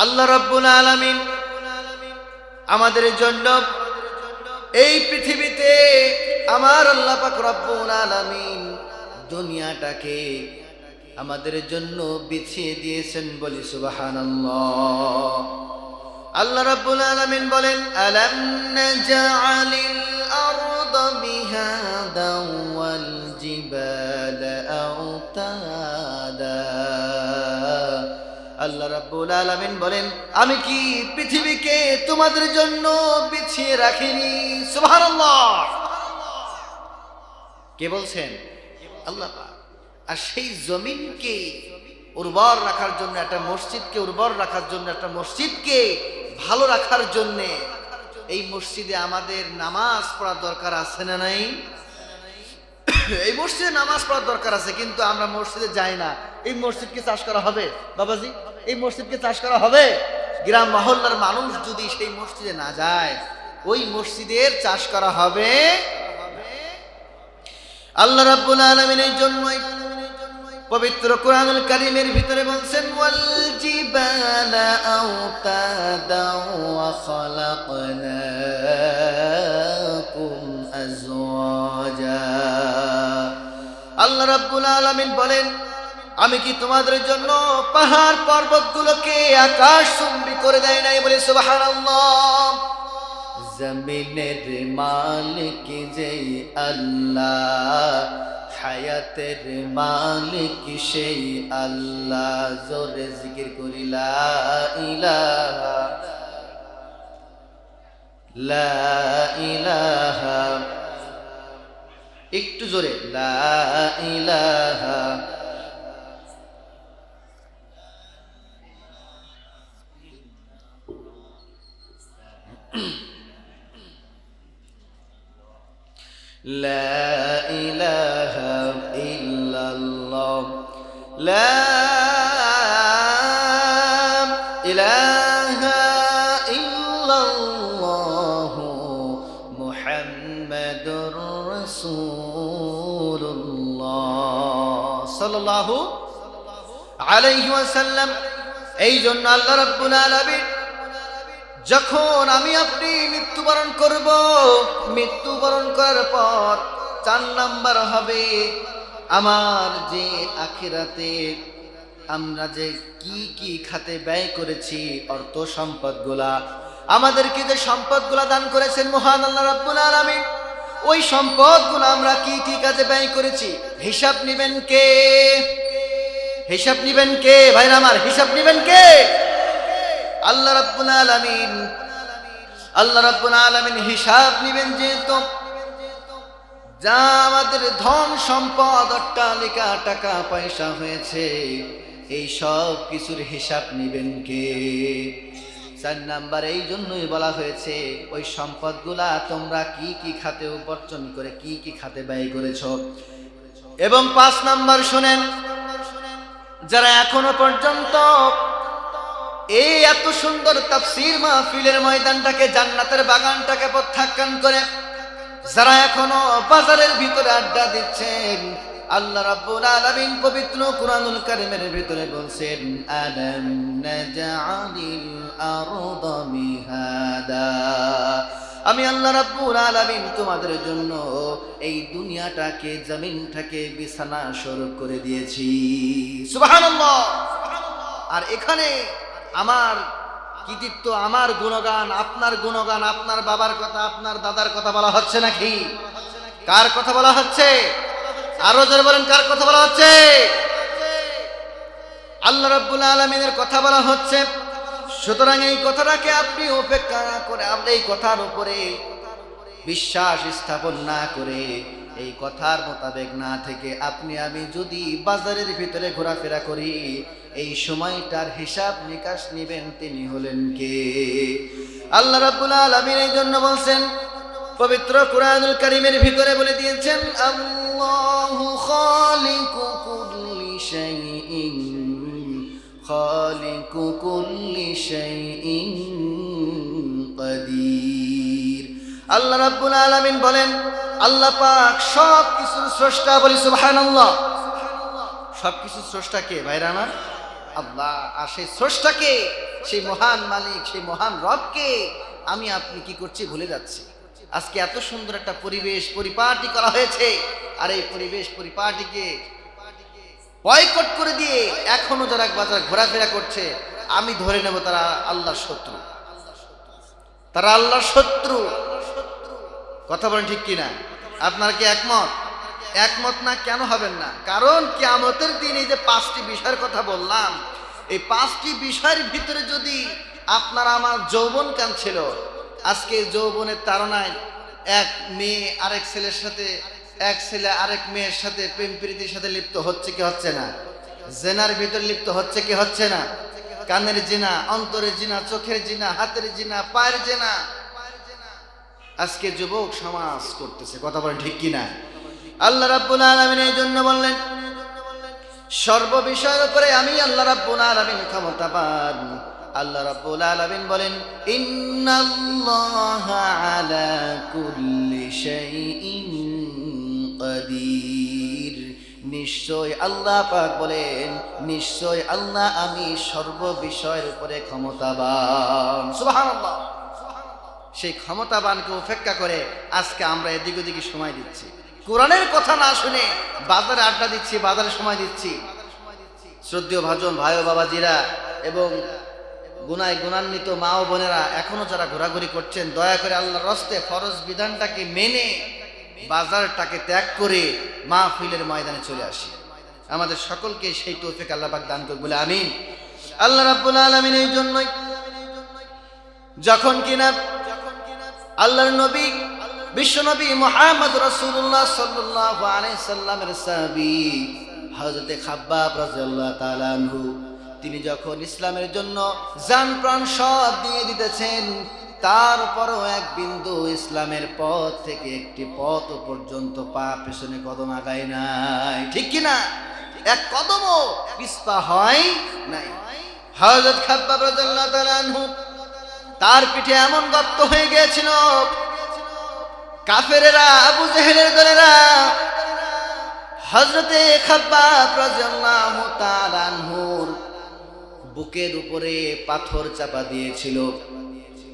আল্লাহ রাব্বুল আলামিন আমাদের জন্য এই পৃথিবীতে আমার আল্লাহ পাক রব্বুল আলামিন দুনিয়াটাকে আমাদের জন্য বিছিয়ে দিয়েছেন, বলি সুবহানাল্লাহ। আল্লাহ রাব্বুল আলামিন বলেন, আলাম নাজআলিল আরদা মিহাদান ওয়াল জিবালা আওতাদা। আল্লাহ রাব্বুল আলামিন বলেন, আমি কি পৃথিবীকে তোমাদের জন্য বিছিয়ে রাখিনি? সুবহানাল্লাহ। কে বলছেন? আল্লাহ পাক। আর সেই জমিনকে উর্বর রাখার জন্য, একটা মসজিদকে উর্বর রাখার জন্য, একটা মসজিদকে ভালো রাখার জন্য এই মসজিদে আমাদের নামাজ পড়ার দরকার আছে না নাই? এই মসজিদে নামাজ পড়ার দরকার আছে, কিন্তু আমরা মসজিদে যাই না। এই মসজিদকে চাষ করা হবে বাবাজি? এই মসজিদকে চাষ করা হবে? গ্রাম মহল্লার মানুষ যদি সেই মসজিদে না যায়, ওই মসজিদের চাষ করা হবে? আল্লাহ রাব্বুল আলামিন এই জন্যই পবিত্র কোরআনুল কারীমের ভিতরে বলছেন, ওয়াল জিবালা আওতাদা ওয়া খালাকনাকুম আজওয়াজা। আল্লাহ রাব্বুল আলামিন বলেন, আমি কি তোমাদের জন্য পাহাড় পর্বতগুলোকে আকাশচুম্বী করে দেয় নাই? বলে সুবহানাল্লাহ। জমিনের মালিক যেই আল্লাহ, হায়াতের মালিক সেই আল্লাহ। জোরে জিকির করি লা ইলাহা লা ইলাহা, একটু জোরে, লা ইলাহা লা ইলাহা ইল্লাল্লাহ, লা ইলাহা ইল্লাল্লাহ মুহাম্মাদুর রাসূলুল্লাহ সাল্লাল্লাহু আলাইহি ওয়াসাল্লাম। এই জন্য আল্লাহ রাব্বুল আলামিন যখন আমি আপনি মৃত্যুবরণ করব, মৃত্যুবরণ করার পর 4 নাম্বার হবে আমার যে আখিরাতে আমরা যে কি খাতে ব্যয় করেছি, অর্থ সম্পদগুলা, আমাদেরকে যে সম্পদগুলা দান করেছেন মহান আল্লাহ রাব্বুল আলামিন, ওই সম্পদগুলো আমরা কি কাজে ব্যয় করেছি, হিসাব নেবেন কে? হিসাব নেবেন কে ভাইরা আমার? হিসাব নেবেন কে? আল্লাহ রাব্বুল আলামিন। আল্লাহ রাব্বুল আলামিন হিসাব নেবেন। যেহেতু যা আমাদের ধন সম্পদ, অট্টালিকা, টাকা পয়সা হয়েছে, এই সব কিছুর হিসাব নেবেন কে? 4 নাম্বার এই জন্যই বলা হয়েছে, ওই সম্পদগুলা তোমরা কি খাতে উপার্জন করে কি খাতে ব্যয় করেছ। এবং 5 নাম্বার শুনেন, যারা এখনো পর্যন্ত এই এত সুন্দর তাফসীর মাহফিলের ময়দানটাকে, জান্নাতের বাগানটাকে প্রত্যাখ্যান করে যারা এখনো বাজারের ভিতরে আড্ডা দিচ্ছেন, আল্লাহ রাব্বুল আলামিন পবিত্র কোরআনুল কারীমের ভিতরে বলছেন, আলাম নাজআলিল আরদা মিহাদা। আমি আল্লাহ রাব্বুল আলামিন তোমাদের জন্য এই দুনিয়াটাকে, জমিনটাকে বিছানা স্বরূপ করে দিয়েছি। সুবহানাল্লাহ। আর এখানে আমার কৃতিত্ব, আমার গুণগান, আপনার গুণগান, আপনার বাবার কথা, আপনার দাদার কথা বলা হচ্ছে নাকি? কার কথা বলা হচ্ছে? আরো জোরে বলেন, কার কথা বলা হচ্ছে? আল্লাহ রাব্বুল আলামিনের কথা বলা হচ্ছে। সুতরাং এই কথাটাকে আপনি উপেক্ষা না করে, আপনি এই কথার উপরে বিশ্বাস স্থাপন না করে, এই কথার মোতাবেক না থেকে আপনি আমি যদি বাজারের ভিতরে ঘোরাফেরা করি, এই সময়টার হিসাব নিকাশ নেবেন তিনি হলেন কে? আল্লাহ রাব্বুল আলামিন এই জন্য বলছেন, পবিত্র কোরআনুল কারীমের ভিতরে বলে দিয়েছেন, আল্লাহু খালিকু কুল্লি শাইইন, খালিকু কুল্লি শাইইন কাদির। আল্লাহ রাব্বুল আলামিন বলেন, আল্লাহ পাক সব কিছুর স্রষ্টা। বলি সুবহানাল্লাহ। সব কিছুর স্রষ্টা কে ভাইরা আমার? আল্লাহ। আর সেই স্রষ্টাকে সেই মহান মালিক, সেই মহান রবকে আমি আপনি কি করছি, ভুলে যাচ্ছি। আজকে এত সুন্দর একটা পরিবেশ পরিপাটি করা হয়েছে, আর এই পরিবেশ পরিপাটিকে বয়কট করে দিয়ে এখনো যারা বাজার ঘোরাফেরা করছে, আমি ধরে নেব তারা আল্লাহর শত্রু, তারা আল্লাহর শত্রু। কথা বলেন ঠিক কিনা? আপনারা কি একমত? একমত না কেন হবেন না? কারণ কিয়ামতের দিন এই যে 5টি বিষয়ের কথা বললাম, এই 5টি বিষয়ের ভিতরে যদি আপনার আমার যৌবন কাল ছিল, আজকে যৌবনের তাড়নায় এক মেয়ে আরেক ছেলের সাথে, এক ছেলে আরেক মেয়ের সাথে প্রেম প্রীতির সাথে লিপ্ত হচ্ছে কি হচ্ছে না? জেনার ভিতরে লিপ্ত হচ্ছে কি হচ্ছে না? কানের জিনা, অন্তরের জিনা, চোখের জিনা, হাতের জিনা, পায়ের জিনা আজকে যুবক সমাজ করতেছে। কথা বলেন ঠিক কিনা? আল্লাহ রাব্বুল আলামিন এই জন্য বললেন, সর্ব বিষয়ের উপরে আমি আল্লাহ রাব্বুল আলামিন ক্ষমতাবান। আল্লাহ রাব্বুল আলামিন বলেন, ইন্নাল্লাহা আলা কুল্লি শাইইন কাদির। নিশ্চয় আল্লাহ পাক বলেন, নিশ্চয় আল্লাহ আমি সর্ব বিষয়ের উপরে ক্ষমতাবান। সুবহানাল্লাহ। সেই ক্ষমতাবানকে উপেক্ষা করে আজকে আমরা এদিক ওদিকে সময় দিচ্ছি, কোরআনের কথা না শুনে বাজারে আড্ডা দিচ্ছি, বাজারে সময় দিচ্ছি। শ্রদ্ধেয় ভাজন ভাই ও বাবাজিরা এবং গুনায় গুণান্বিত মা ও বোনেরা এখনো যারা ঘোরাঘুরি করছেন, দয়া করে আল্লাহর রাস্তে ফরজ বিধানটাকে মেনে বাজারটাকে ত্যাগ করে মাহফিলের ময়দানে চলে আসি। আমাদের সকলকে সেই তৌফিক আল্লাহ পাক দান করুন বলে আমিন। আল্লাহ রাব্বুল আলামিন এই জন্যই যখন কিনা আল্লাহর নবী বিশ্বনবী মুহাম্মদ রাসূলুল্লাহ সাল্লাল্লাহু আলাইহি সাল্লামের সাহাবী হযরতে খাব্বাব রাদিয়াল্লাহু তাআলা আনহু, তিনি যখন ইসলামের জন্য জান প্রাণ সব দিয়ে দিতেছেন, তারপরও এক বিন্দু ইসলামের পথ থেকে একটি পথ পর্যন্ত পা পেছনে কদম আগায় নাই। ঠিক কিনা? এক কদমও পিছপা হয় নাই। হযরত খাব্বাব রাদিয়াল্লাহু তাআলা আনহু, তার পিঠে এমন গর্ত হয়ে গিয়েছিল, কাফেরেরা, আবু জেহেলের দলেরা হযরতে খাব্বাব রাদিয়াল্লাহু তাআলা আনহুর বুকের উপরে পাথর চাপা দিয়েছিল।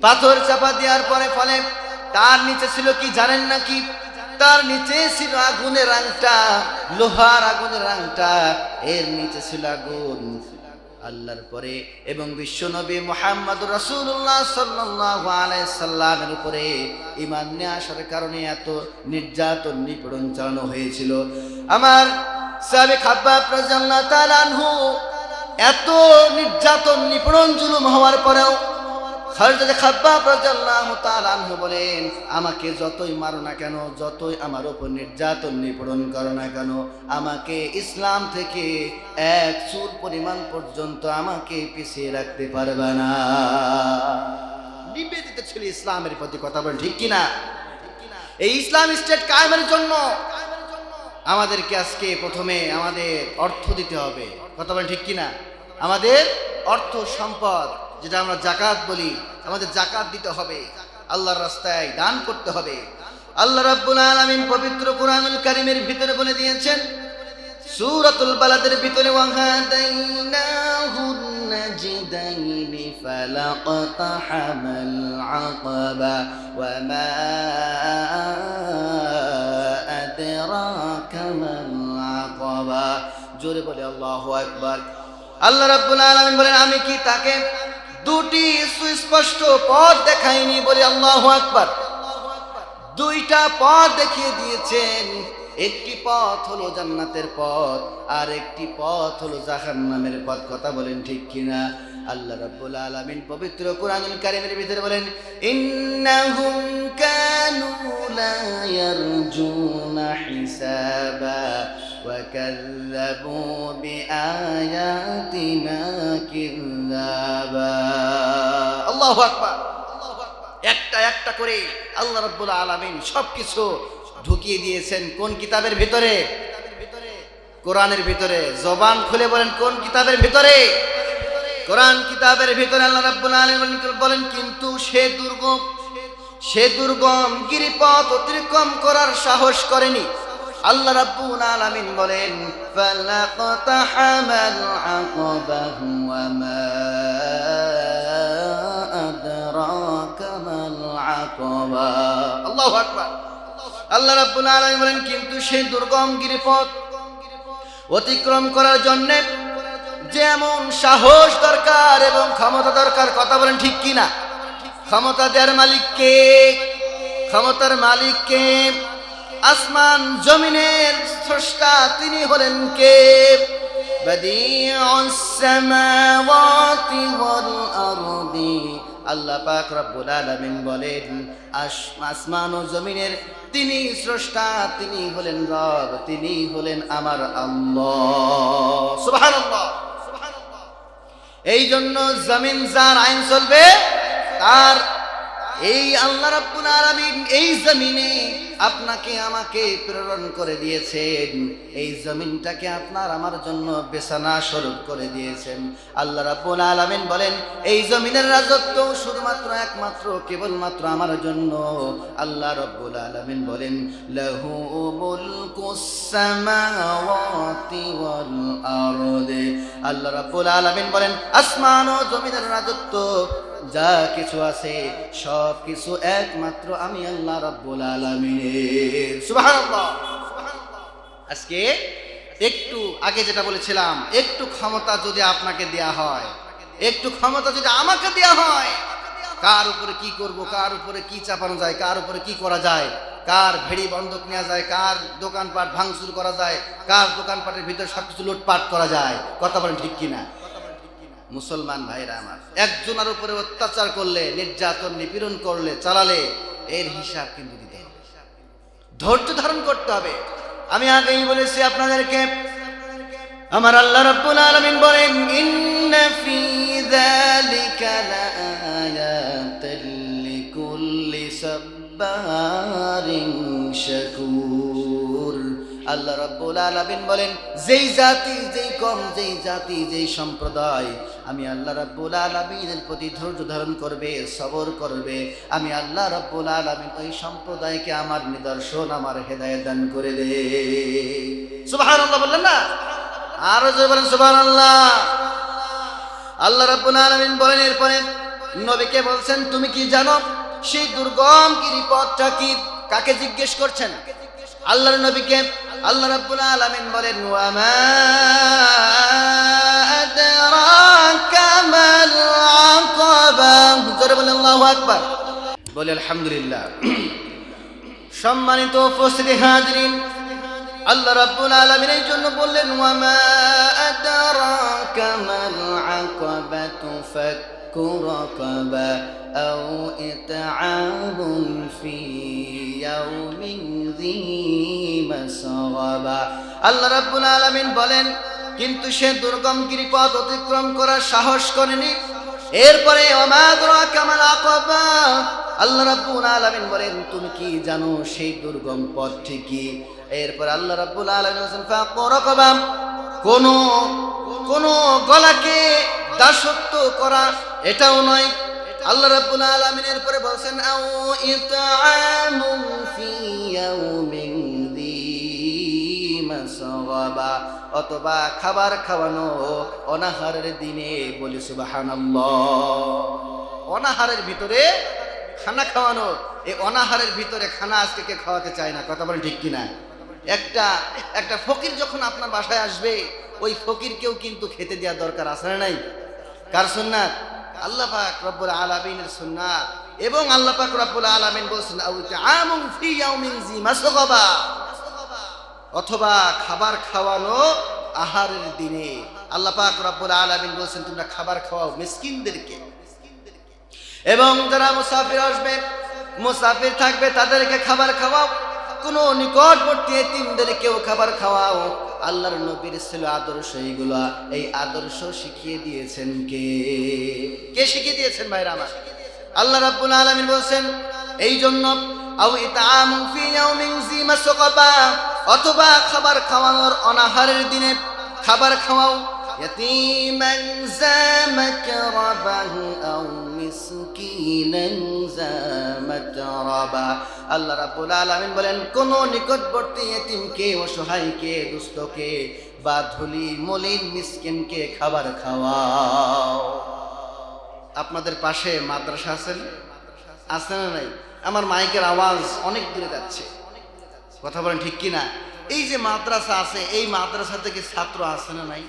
পাথর চাপা দেওয়ার ফলে তার নিচে ছিল কি জানেন নাকি? তার নিচে ছিল আগুনের আংটা, লোহার আগুনের আংটা, এর নিচে ছিল আগুন। আল্লাহর পরে এবং বিশ্বনবী মুহাম্মদুর রাসূলুল্লাহ সাল্লাল্লাহু আলাইহি সাল্লামের উপরে ঈমান নিয়ে আসার কারণে এত নির্যাতন নিপীড়ন চালানো হয়েছিল। আমার সাহাবী খাব্বাব রাদিয়াল্লাহু তাআলা আনহু এত নির্যাতন নিপীড়ন জুলুম হওয়ার পরেও হযরত খাব্বাব রাদিয়াল্লাহু তাআলা আনহু বলেন, আমাকে যতই মারো না কেন, যতই আমার উপর নির্যাতন নিপীড়ন করো না কেন, আমাকে ইসলাম থেকে এক চুল পরিমাণ পর্যন্ত আমাকে পিছিয়ে রাখতে পারবে না। নিবেদিত ছিল ইসলামের প্রতি। কথা বলেন ঠিক কিনা? এই ইসলাম স্টেট কায়েমের জন্য আমাদেরকে আজকে প্রথমে আমাদের অর্থ দিতে হবে। কথা বলেন ঠিক কিনা? আমাদের অর্থ সম্পদ, যেটা আমরা যাকাত বলি, আমাদের যাকাত দিতে হবে, আল্লাহর রাস্তায় দান করতে হবে। আল্লাহ রাব্বুল আলামিন পবিত্র কুরআনুল কারীমের ভিতরে বলে দিয়েছেন, সূরাতুল বালাদের ভিতরে, ওয়াহাদাইনাহুন নাজদাইনি ফালাকতাহামাল আকাবা ওয়া মা আদরাকা মাল আকাবা। জোরে বলে আল্লাহু আকবার। আল্লাহ রাব্বুল আলামিন বলেন, আমি কি তাকে দুটি সুস্পষ্ট পথ দেখাইনি? বলে আল্লাহু আকবার। দুইটা পথ দেখিয়ে দিয়েছেন। একটি পথ হলো জান্নাতের পথ, আর একটি পথ হলো জাহান্নামের পথ। কথা বলেন ঠিক কিনা? আল্লাহ রাব্বুল আলামিন পবিত্র কুরআনুল কারীমের ভিতরে বলেন, ইন্নাহুম কানু লা ইয়ারজুনা হিসাবা ওয়া কাযযাবু বিআয়াতিনা কিযাবা। আল্লাহু আকবার। একটা একটা করে আল্লাহ রাব্বুল আলামিন সবকিছু ঢুকিয়ে দিয়েছেন কোন কিতাবের ভিতরে? কোরআনের ভিতরে। জবান খুলে বলেন, কোন কিতাবের ভিতরে? কোরআন কিতাবের ভিতরে। আল্লাহ রাব্বুল আলামিন বলেন, কিন্তু সে দুর্গম গিরিপথ অতিক্রম করার সাহস করেনি। আল্লাহ রাব্বুল আলামিন বলেন, ফালাকতাহামাল আকাবা ওয়া মা মাল আকাবা। আল্লাহু আকবার। আল্লাহ রাব্বুল আলামিন বলেন, কিন্তু সেই দুর্গম গিরিপথ অতিক্রম করার জন্য যেমন সাহস দরকার এবং ক্ষমতা দরকার, কথা বলেন ঠিক কি না? ক্ষমতা দেওয়ার মালিক কে? ক্ষমতার মালিক কে? আসমান জমিনের স্রষ্টা তিনি হলেন কে? বাদিউস সামাওয়াতি ওয়াল আরদি। আল্লাহ পাক রব্বুল আলামিন বলেন, আসমান ও জমিনের তিনি স্রষ্টা, তিনি হলেন রব, তিনি হলেন আমার আল্লাহ। সুবহানাল্লাহ। এই জন্য জমিন যার আইন চলবে তার, এই আল্লাহ রাব্বুল আলামিন এই জমিনে আপনাকে আমাকে প্রেরণ করে দিয়েছেন, এই জমিনটাকে আপনার আমার জন্য বিছানা স্বরূপ করে দিয়েছেন। আল্লাহ রাব্বুল আলামিন বলেন, এই জমিনের রাজত্ব শুধুমাত্র একমাত্র কেবলমাত্র আমার জন্য। আল্লাহ রাব্বুল আলামিন বলেন, লাহু মুলকুস সামাওয়াতি ওয়াল আরদি। আল্লাহ রাব্বুল আলামিন বলেন, আসমান ও জমিনের রাজত্ব যা কিছু আছে সব কিছু একমাত্র আমি আল্লাহ রাব্বুল আলামিনের। সুবহানাল্লাহ। আজকে একটু আগে যেটা বলেছিলাম, একটু ক্ষমতা যদি আপনাকে দেয়া হয়, একটু ক্ষমতা যদি আমাকে দেয়া হয়, কার উপরে কি করব, কার উপরে কি চাপানো যায়, কার উপরে কি করা যায়, কার ভেড়ি বন্ধক নেওয়া যায়, কার দোকানপাট ভাঙচুর করা যায়, কার দোকানপাটের ভিতরে সবকিছু লুটপাট করা যায়, কথা বলেন ঠিক কিনা? মুসলমান ভাইরা আমার, একজনের উপরে অত্যাচার করলে, নির্যাতন নিপীড়ন করলে, চালালে এর হিসাব কিন্তু দিতে হবে, ধৈর্য ধারণ করতে হবে। আমি আগেই বলেছি আপনাদেরকে, আমার আল্লাহ রাব্বুল আলামিন বলেন, ইন্না ফি যালিকা লাআয়াতাল লিকুল্লি সাব্বারিন শাকুর। আল্লাহ রাব্বুল আলামিন বলেন, যেই জাতি, যেই কম, যেই জাতি, যেই সম্প্রদায় আমি আল্লাহ রাব্বুল আলামিনের প্রতি ধৈর্য ধারণ করবে, সবর করবে, আমি আল্লাহ রাব্বুল আলামিন ওই সম্প্রদায়কে আমার নিদর্শন, আমার হেদায়েত দান করে দে। সুবহানাল্লাহ বললেন না? আরো জোরে বলেন সুবহানাল্লাহ। আল্লাহ রাব্বুল আলামিন বলেন, এরপরে নবীকে বলছেন, তুমি কি জানো সেই দুর্গম গিরিপথটা কি? কাকে জিজ্ঞেস করছেন? আল্লাহর নবীকে। আল্লাহ রাব্বুল আলামিন বলেন, ওয়া মা আদরাকা মাল আকাবা। জোরে বলেন আল্লাহু আকবার, বলে আলহামদুলিল্লাহ। সম্মানিত উপস্থিতি হাজিরিন, আল্লাহ রাব্বুল আলামিন এই জন্য বললেন, ওয়া মা আদরাকা মাল আকাবাতু ফাক্কু রাকাবা আও ইতআমুন ফি ইয়াউমিন যী মাসগাবা। আল্লাহ রাব্বুল আলামিন বলেন, কিন্তু সে দুর্গম গিরিপথ অতিক্রম করার সাহস করেনি। এরপরে ওয়া মা আদরাকা মাল আকাবা, আল্লাহ রাব্বুল আলামিন বলেন, তুমি কি জানো সেই দুর্গম পথটি কি? এরপর আল্লাহ রাব্বুল আলামিন বলেন, ফাক্কু রাকাবা, কোন গলাকে দাসত্ব করা এটাও নয়। আল্লাহ রাব্বুল আলামিন এরপরে বলেন, আও ইতআমুন ফি ইয়াউমিন যী মাসগাবা, অথবা খাবার খাওয়ানো অনাহারের দিনে। বলি সুবহানাল্লাহ। অনাহারের ভিতরে খানা খাওয়ানো, এই অনাহারের ভিতরে খানা আজকে কে খাওয়াতে চায় না, কথা বলেন ঠিক কিনা? একটা ফকির যখন আপনার বাসায় আসবে, ওই ফকিরকেও কিন্তু খেতে দেওয়া দরকার, আছে না নাই? কার সুন্নাত? আল্লাহ পাক রব্বুল আলামিনের সুন্নাত। এবং আল্লাহ পাক রব্বুল আলামিন বলেছেন, আও ইতআমুন ফি ইয়াউমিন যী মাসগাবা, অথবা খাবার খাওয়ানো আহারের দিনে। আল্লাহ পাক রব্বুল আলামিন বলেছেন, তোমরা খাবার খাওয়াও মিসকিনদেরকে। এবং যারা মুসাফির আসবে, মুসাফির থাকবে, তাদেরকে খাবার খাওয়াও। কোন নিকটবর্তী এতিমদেরকেও খাবার খাওয়াও। আল্লাহর নবীর ছিল আদর্শ এইগুলা। এই আদর্শ শিখিয়ে দিয়েছেন কে শিখিয়ে দিয়েছেন ভাইরা আমার? আল্লাহ রাব্বুল আলামিন বলেন, এই জন্য আও ইতআমুন ফি ইয়াউমিন যী মাসগাবা, অথবা খাবার খাওয়ানোর অনাহারের দিনে খাবার খাওয়াও। ইয়াতীমান যা মাকরাবাহু আও মিসকিনান যা মাতরাবা। আল্লাহ রাব্বুল আলামিন বলেন, কোন নিকটবর্তী এতিমকে, অসহায়কে, দুস্থকে বা ধুলি মলিন মিসকিনকে খাবার খাওয়াও। আপনাদের পাশে মাদ্রাসা আছে? আছে না নাই? আমার মাইকের আওয়াজ অনেক দূরে যাচ্ছে, কথা বলেন ঠিক কি না? এই যে মাদ্রাসা আছে, এই মাদ্রাসা থেকে ছাত্র আছে না নাই?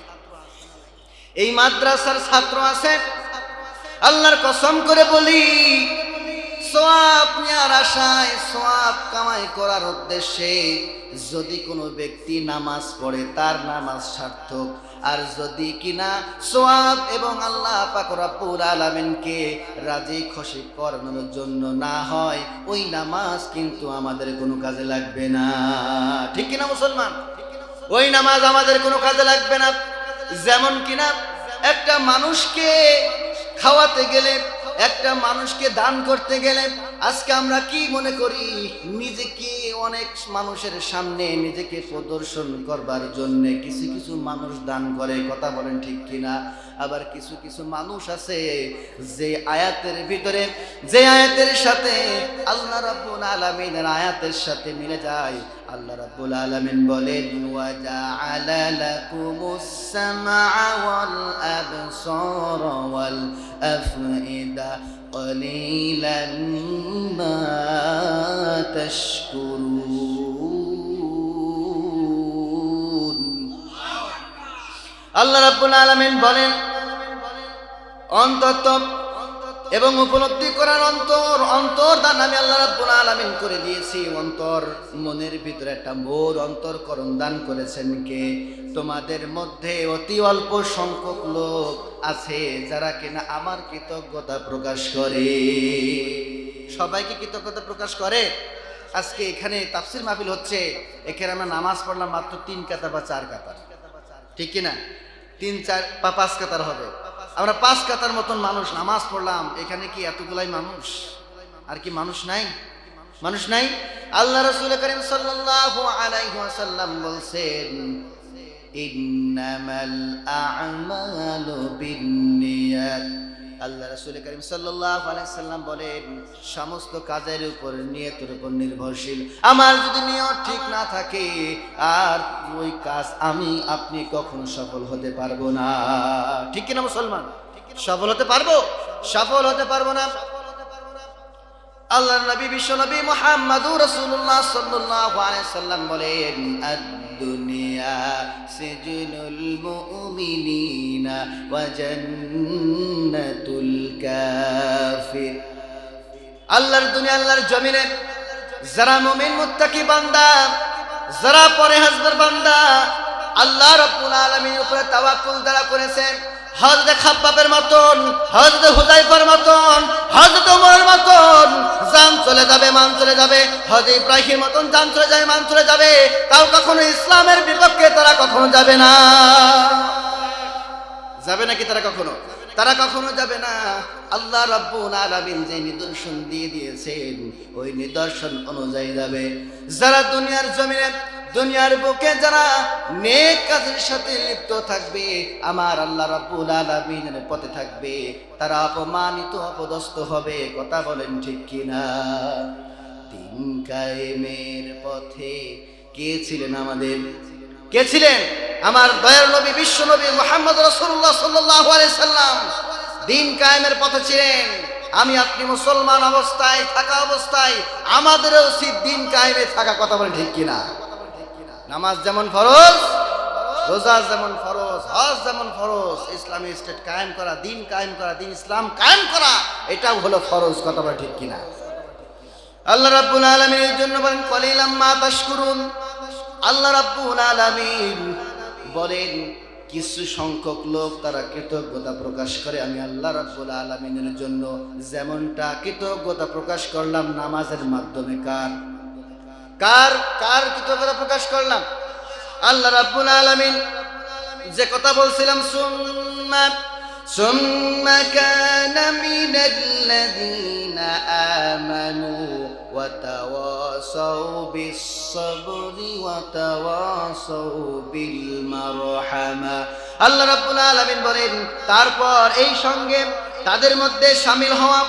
এই মাদ্রাসার ছাত্র আছে। আল্লাহর কসম করে বলি, সওয়াব নেওয়ার আশায়, সওয়াব কামাই করার উদ্দেশ্যে যদি কোনো ব্যক্তি নামাজ পড়ে তার নামাজ সার্থক। আর যদি কিনা সওয়াব এবং আল্লাহ পাক রব্বুল আলামিনকে রাজি খুশি করানোর জন্য না হয়, ওই নামাজ কিন্তু আমাদের কোনো কাজে লাগবে না। ঠিক কিনা মুসলমান? ওই নামাজ আমাদের কোনো কাজে লাগবে না। যেমন কিনা একটা মানুষকে খাওয়াতে গেলে, একটা মানুষকে দান করতে গেলে, আজকে আমরা কি মনে করি? নিজেকে অনেক মানুষের সামনে নিজেকে প্রদর্শন করবার জন্য কিছু কিছু মানুষ দান করে, কথা বলেন ঠিক কিনা? আবার কিছু কিছু মানুষ আছে যে আয়াতের ভিতরে, যে আয়াতের সাথে আল্লাহ রাব্বুল আলামিনের আয়াতের সাথে মিলে যায়। আল্লাহ রাব্বুল আলামিন বলেন, ওয়া জাআলা লাকুমুস সামআ ওয়াল আবসারা ওয়াল আফইদা ক্বালিলান মা তাশকুরুন। আল্লাহ রাব্বুল আলামিন বলেন, অন্তত এবং উপলব্ধি করার অন্তর দান আমি আল্লাহ রাব্বুল আলামিন করে দিয়েছি। অন্তর, মনের ভিতরে একটা মোর অন্তরকরণ দান করেছেন কে? তোমাদের মধ্যে অতি অল্প সংখ্যক লোক আছে যারা কিনা আমার কৃতজ্ঞতা প্রকাশ করে। সবাইকে কৃতজ্ঞতা প্রকাশ করে? আজকে এখানে তাফসির মাহফিল হচ্ছে, এখানে আমরা নামাজ পড়লাম মাত্র 3 কাতার বা 4 কাতার, ঠিক কিনা? 3, 4 বা 5 কাতার হবে। আমরা 5 কাতার মতন মানুষ নামাজ পড়লাম, এখানে কি এতগুলাই মানুষ? আর কি মানুষ নাই? মানুষ নাই? আল্লাহ রাসূল করিম সাল্লাল্লাহু আলাইহি ওয়াসাল্লাম বলছেন, ইন্নামাল আ'মালু বিন্নিয়াত। আল্লাহ রাসূল করিম সাল্লাল্লাহু আলাইহি ওয়াসাল্লাম বলেন, সমস্ত কাজের উপর নিয়তের উপর নির্ভরশীল। আমার যদি নিয়ত ঠিক না থাকে, আর ওই কাজ আমি আপনি কখনো সফল হতে পারবো না। ঠিক কিনা মুসলমান? সফল হতে পারবো? সফল হতে পারবো না। আল্লাহর নবী বিশ্ব নবী মুহাম্মদুর রাসূলুল্লাহ সাল্লাল্লাহু আলাইহি ওয়াসাল্লাম বলেন, দুনিয়া সিজনুল মুমিনিনা ওয়া জান্নাতুল কাফির। আল্লাহর দুনিয়া, আল্লাহর জমিনে যারা মুমিন মুত্তাকি বান্দা, যারা পরহেজগার বান্দা, আল্লাহ রাব্বুল আলামিনের উপরে তাওয়াক্কুল যারা করেছেন, হযরত খাব্বাবের মতন, হযরত হুযায়ফার মতন, হযরত ওমরের মতন জান চলে যাবে, মান চলে যাবে, হযরত ইব্রাহিমের মতন জান চলে যাবে, মান চলে যাবে, তাও কখনো ইসলামের বিপক্ষে তারা কখনো যাবে না। যাবে নাকি তারা কখনো? তারা কখনো যাবে না। আল্লাহ রাব্বুল আলামিন যে নিদর্শন দিয়ে দিয়েছেন, ওই নিদর্শন অনুযায়ী যাবে। যারা দুনিয়ার জমিনে, দুনিয়ার বুকে যারা নেক কাজের সাথে লিপ্ত থাকবে, আমার আল্লাহ রাব্বুল আলামিনের পথে থাকবে, তারা অপমানিত অপদস্থ হবে। কথা বলেন ঠিক কিনা? দিন কায়েমের পথে কে ছিলেন আমাদের? কে ছিলেন? আমার দয়ার নবী বিশ্ব নবী মুহাম্মদ রাসূলুল্লাহ সাল্লাল্লাহু আলাইহি সাল্লাম দিন কায়েমের পথে ছিলেন। আমি আপনি মুসলমান অবস্থায় থাকা অবস্থায় আমাদেরও উচিত দিন কায়েমে থাকা। কথা বলেন ঠিক কিনা? নামাজ যেমন ফরজ, রোজা যেমন ফরজ, হজ যেমন ফরজ, ইসলামী স্টেট কায়েম করা, দিন কায়েম করা, দিন ইসলাম কায়েম করা, এটাও হলো ফরজ। কথা বলেন ঠিক কিনা? আল্লাহ রাব্বুল আলামিন এর জন্য বলেন, ক্বালিলাম মা তাশকুরুন। আল্লাহ রাব্বুল আলামিন বলেন, কিছু সংখ্যক লোক তারা কৃতজ্ঞতা প্রকাশ করে আমি আল্লাহ রাব্বুল আলামিনের জন্য, যেমনটা কৃতজ্ঞতা প্রকাশ করলাম নামাজের মাধ্যমে। কার কৃতজ্ঞতা প্রকাশ করলাম? আল্লাহ রাব্বুল আলামিন যে কথা বলছিলাম, সুম্মা কানা মিনাল্লাযীনা আমানু ওয়া তাওয়াসাউ বিস-সাবরি ওয়া তাওয়াসাউ বিল মারহামা। আল্লাহ রাব্বুল আলামিন বলেন, তারপর এই সঙ্গে তাদের মধ্যে শামিল হওয়া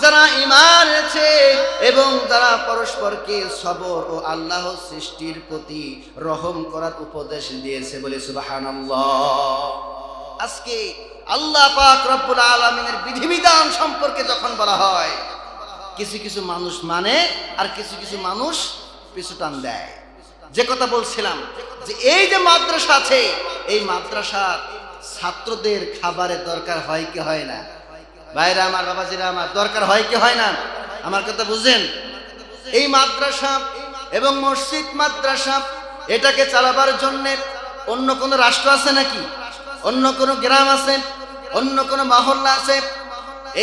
যারা ঈমান এনেছে এবং যারা পরস্পরকে সবর ও আল্লাহ সৃষ্টির প্রতি রহম করার উপদেশ দিয়েছে। বলে সুবহানাল্লাহ। আজকে আল্লাহ পাক রব্বুল আলামিনের বিধিবিধান সম্পর্কে যখন বলা হয়, কিছু কিছু মানুষ মানে আর কিছু কিছু মানুষ পিছু টান দেয়। যে কথা বলছিলাম যে এই যে মাদ্রাসা আছে, এই মাদ্রাসার ছাত্রদের খাবারের দরকার হয় কি হয় না? ভাইরা আমার, বাবাজিরা আমার, দরকার হয় কি হয় না? আমার কথা বুঝেন? এই মাদ্রাসা এবং মসজিদ মাদ্রাসা এটাকে চালাবার জন্য অন্য কোনো রাষ্ট্র আছে নাকি? অন্য কোনো গ্রাম আছে? অন্য কোনো মহল্লা আছে?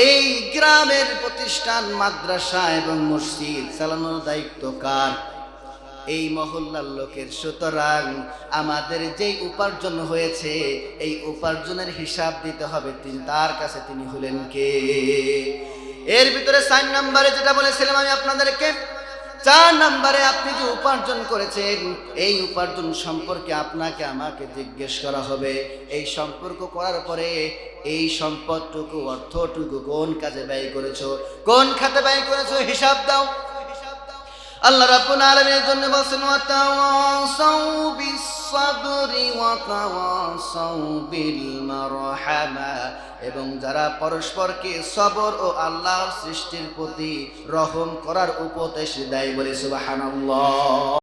এই গ্রামের প্রতিষ্ঠান মাদ্রাসা এবং মসজিদ চালানোর দায়িত্ব কার? এই মহল্লার লোকের। সুতরাং আমাদের যেই উপার্জন হয়েছে এই উপার্জনের হিসাব দিতে হবে তার কাছে। তিনি হলেন কে? এর ভিতরে 4 নম্বরে যেটা বলেছিলাম আমি আপনাদেরকে, 4 নম্বরে আপনি যে উপার্জন করেছেন এই উপার্জন সম্পর্কে আপনাকে আমাকে জিজ্ঞেস করা হবে। এই সম্পর্ক করার পরে এই সম্পদটুকু, অর্থটুকু কোন কাজে ব্যয় করেছো, কোন খাতে ব্যয় করেছো, হিসাব দাও। আল্লাহ রাব্বুল আলামিনের জন্য বলেন ওয়া তাওয়াসাউ বিস সাবরি ওয়া তাওয়াসাউ বিল মারহামা, এবং যারা পরস্পরকে সবর ও আল্লাহর সৃষ্টির প্রতি রহম করার উপদেশ দেয়। বলে সুবহানাল্লাহ।